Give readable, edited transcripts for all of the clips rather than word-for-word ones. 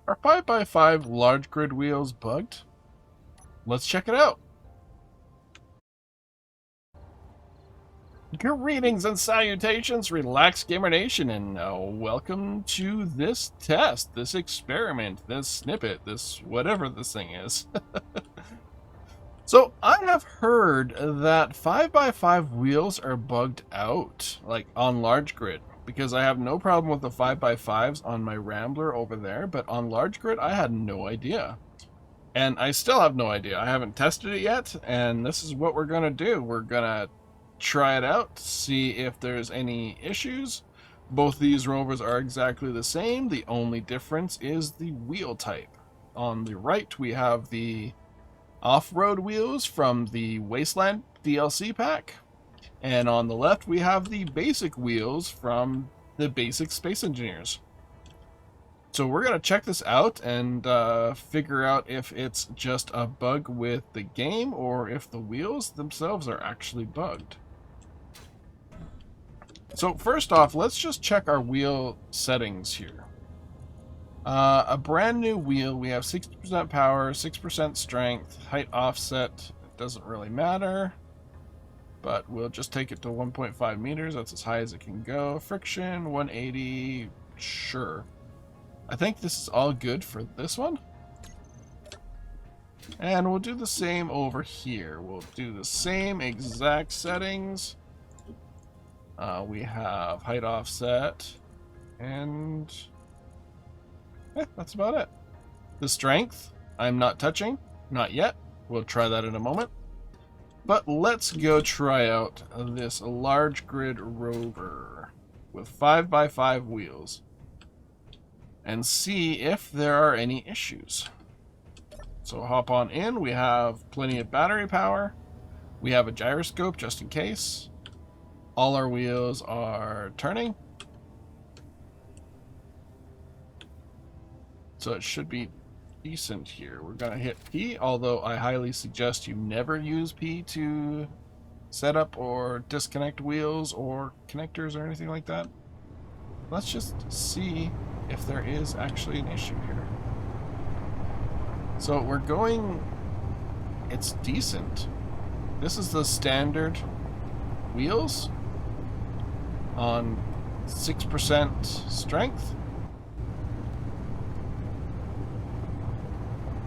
Are 5x5 large grid wheels bugged? Let's check it out. Greetings and salutations, relaxed gamer nation, and welcome to this test, this experiment, this snippet, this whatever this thing is. So I have heard that 5x5 wheels are bugged out, like on large grid, because I have no problem with the 5x5s on my Rambler over there, but on large grid I had no idea. And I still have no idea. I haven't tested it yet, and this is what we're going to do. We're going to try it out, see if there's any issues. Both these rovers are exactly the same. The only difference is the wheel type. On the right, we have the off-road wheels from the Wasteland DLC pack. And on the left, we have the basic wheels from the basic Space Engineers. So we're going to check this out and figure out if it's just a bug with the game or if the wheels themselves are actually bugged. So first off, let's just check our wheel settings here. A brand new wheel, we have 60% power, 6% strength, height offset, it doesn't really matter. But we'll just take it to 1.5 meters, that's as high as it can go. Friction, 180, sure. I think this is all good for this one. And we'll do the same over here. We'll do the same exact settings. We have height offset, and that's about it. The strength, I'm not touching, not yet. We'll try that in a moment. But let's go try out this large grid rover with 5x5 wheels and see if there are any issues. So hop on in. We have plenty of battery power. We have a gyroscope just in case. All our wheels are turning. So it should be decent here. We're going to hit P, although I highly suggest you never use P to set up or disconnect wheels or connectors or anything like that. Let's just see if there is actually an issue here. So we're going, it's decent. This is the standard wheels on 6% strength.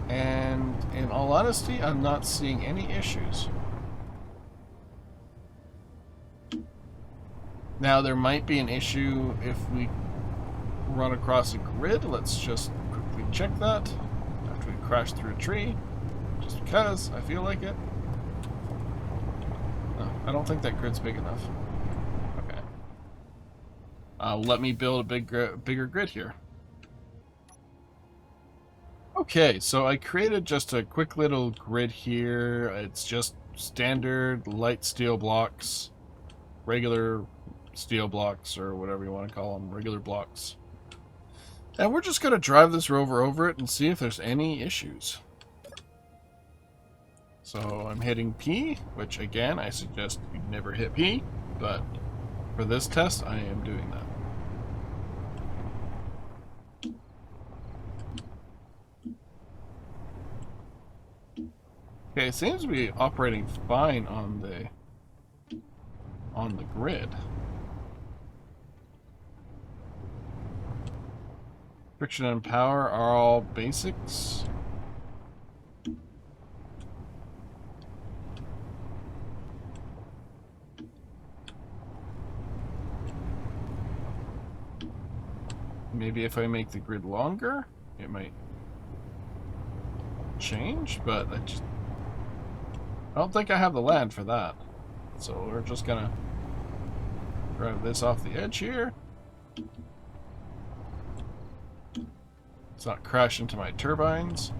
And in all honesty, I'm not seeing any issues. Now there might be an issue if we run across a grid. Let's just quickly check that after we crash through a tree, just because I feel like it. No, I don't think that grid's big enough. Okay. Let me build a bigger grid here. Okay, so I created just a quick little grid here. It's just standard light steel blocks, regular steel blocks, or whatever you want to call them, regular blocks. And we're just going to drive this rover over it and see if there's any issues. So I'm hitting P, which again, I suggest you never hit P, but for this test, I am doing that. Okay, it seems to be operating fine on the grid. Friction and power are all basics. Maybe if I make the grid longer, it might change, but I don't think I have the land for that. So we're just gonna drive this off the edge here. Let's not crash into my turbines.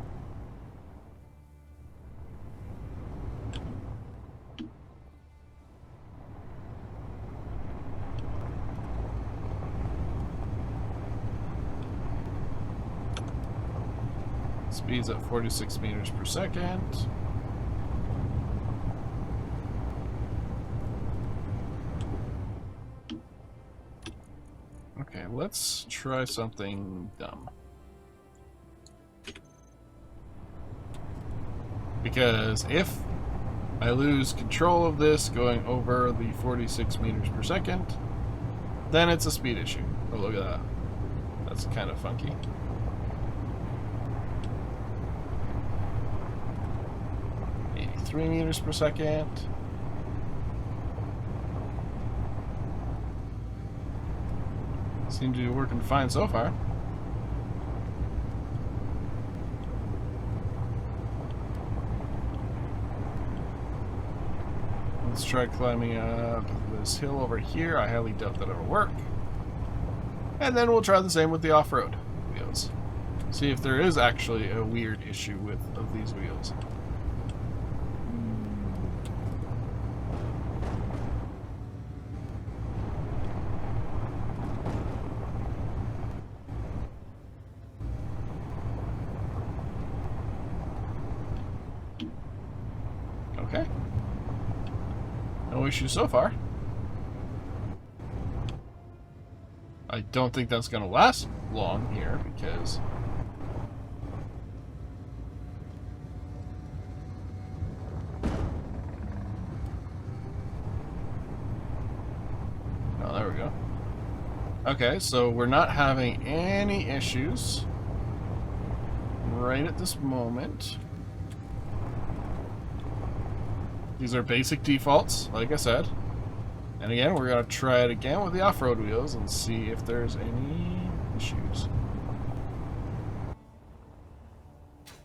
Speed's at 46 meters per second. Okay, let's try something dumb. Because if I lose control of this going over the 46 meters per second, then it's a speed issue. Oh, look at that. That's kind of funky. $83 meters per second. Seems to be working fine so far. Let's try climbing up this hill over here. I highly doubt that it'll work. And then we'll try the same with the off-road wheels. See if there is actually a weird issue with these wheels. Okay. No issue so far. I don't think that's going to last long here because oh, there we go. Okay, so we're not having any issues right at this moment. These are basic defaults, like I said. And again, we're going to try it again with the off-road wheels and see if there's any issues.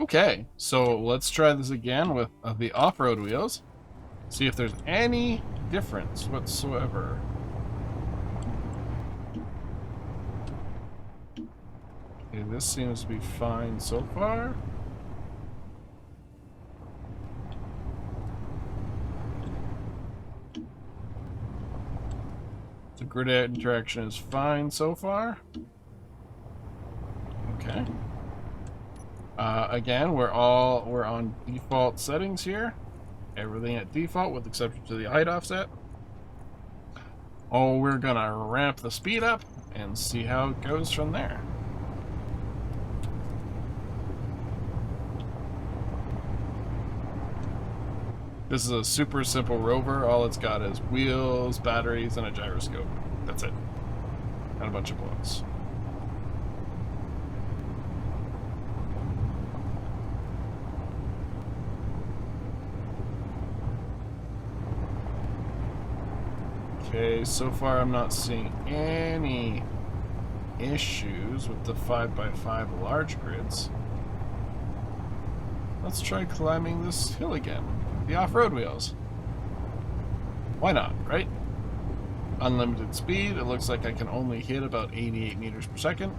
Okay, so let's try this again with the off-road wheels. See if there's any difference whatsoever. Okay, this seems to be fine so far. The grid interaction is fine so far. Okay. Again, we're on default settings here. Everything at default with exception to the height offset. Oh, we're gonna ramp the speed up and see how it goes from there. This is a super simple rover. All it's got is wheels, batteries, and a gyroscope. That's it. And a bunch of bullets. Okay, so far I'm not seeing any issues with the 5x5 large grids. Let's try climbing this hill again. The off-road wheels. Why not, right? Unlimited speed. It looks like I can only hit about 88 meters per second.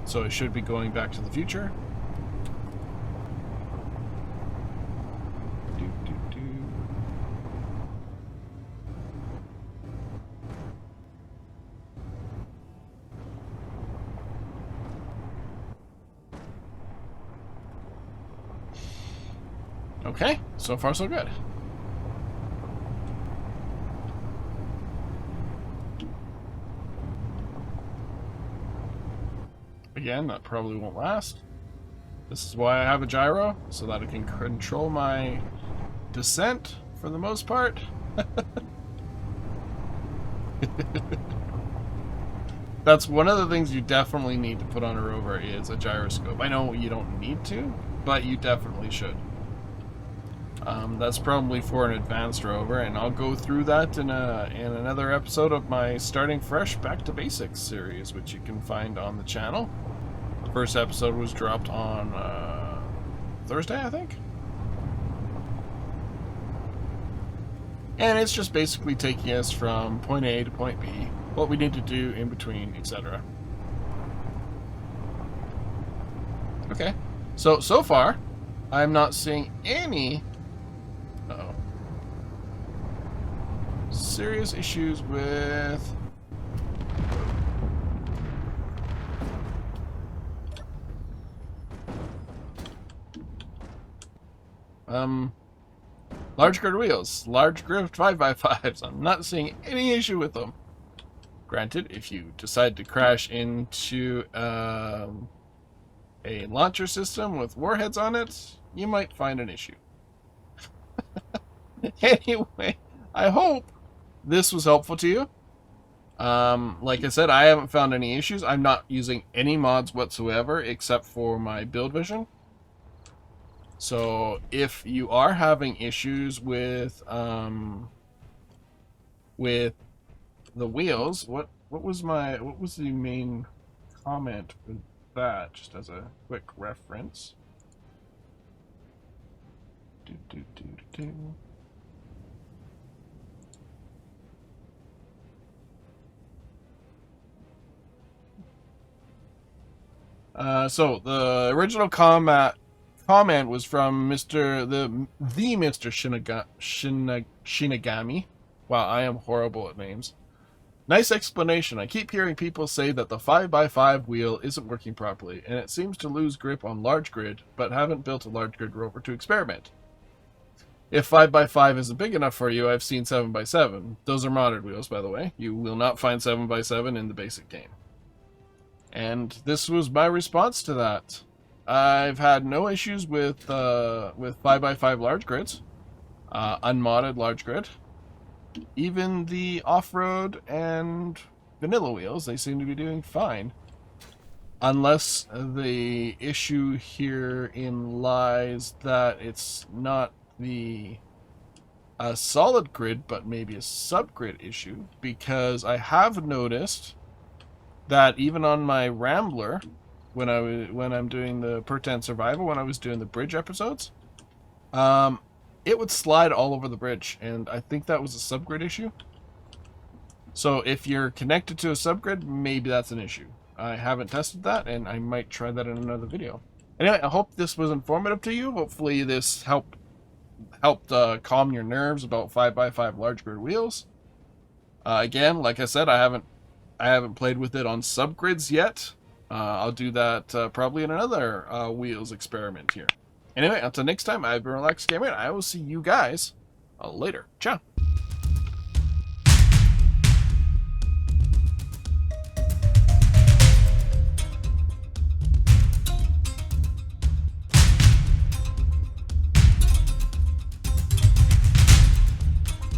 So I should be going back to the future. Okay, so far so good. Again, that probably won't last. This is why I have a gyro, so that I can control my descent for the most part. That's one of the things you definitely need to put on a rover is a gyroscope. I know you don't need to, but you definitely should. That's probably for an advanced rover, and I'll go through that in another episode of my Starting Fresh Back to Basics series, which you can find on the channel. The first episode was dropped on Thursday, I think. And it's just basically taking us from point A to point B, what we need to do in between, etc. Okay, so far, I'm not seeing any serious issues with large grid wheels, large grid 5x5s. I'm not seeing any issue with them. Granted, if you decide to crash into a launcher system with warheads on it, you might find an issue. Anyway, I hope this was helpful to you. Like I said, I haven't found any issues. I'm not using any mods whatsoever except for my build vision. So if you are having issues with the wheels, what was the main comment with that? Just as a quick reference. So the original comment was from Mr. Shinigami. Wow, I am horrible at names. Nice explanation. I keep hearing people say that the 5x5 wheel isn't working properly, and it seems to lose grip on large grid, but haven't built a large grid rover to experiment. If 5x5 isn't big enough for you, I've seen 7x7. Those are modded wheels, by the way. You will not find 7x7 in the basic game. And this was my response to that. I've had no issues with 5x5 large grids, unmodded large grid. Even the off-road and vanilla wheels, they seem to be doing fine. Unless the issue herein lies that it's not a solid grid, but maybe a subgrid issue, because I have noticed that even on my Rambler, when I'm doing the Per 10 Survival, when I was doing the bridge episodes, it would slide all over the bridge, and I think that was a subgrid issue. So if you're connected to a subgrid, maybe that's an issue. I haven't tested that, and I might try that in another video. Anyway, I hope this was informative to you. Hopefully this helped calm your nerves about 5x5 large grid wheels. Again, like I said, I haven't played with it on subgrids yet. I'll do that probably in another wheels experiment here. Anyway, until next time, I've been Relaxed Gamer, and I will see you guys later. Ciao.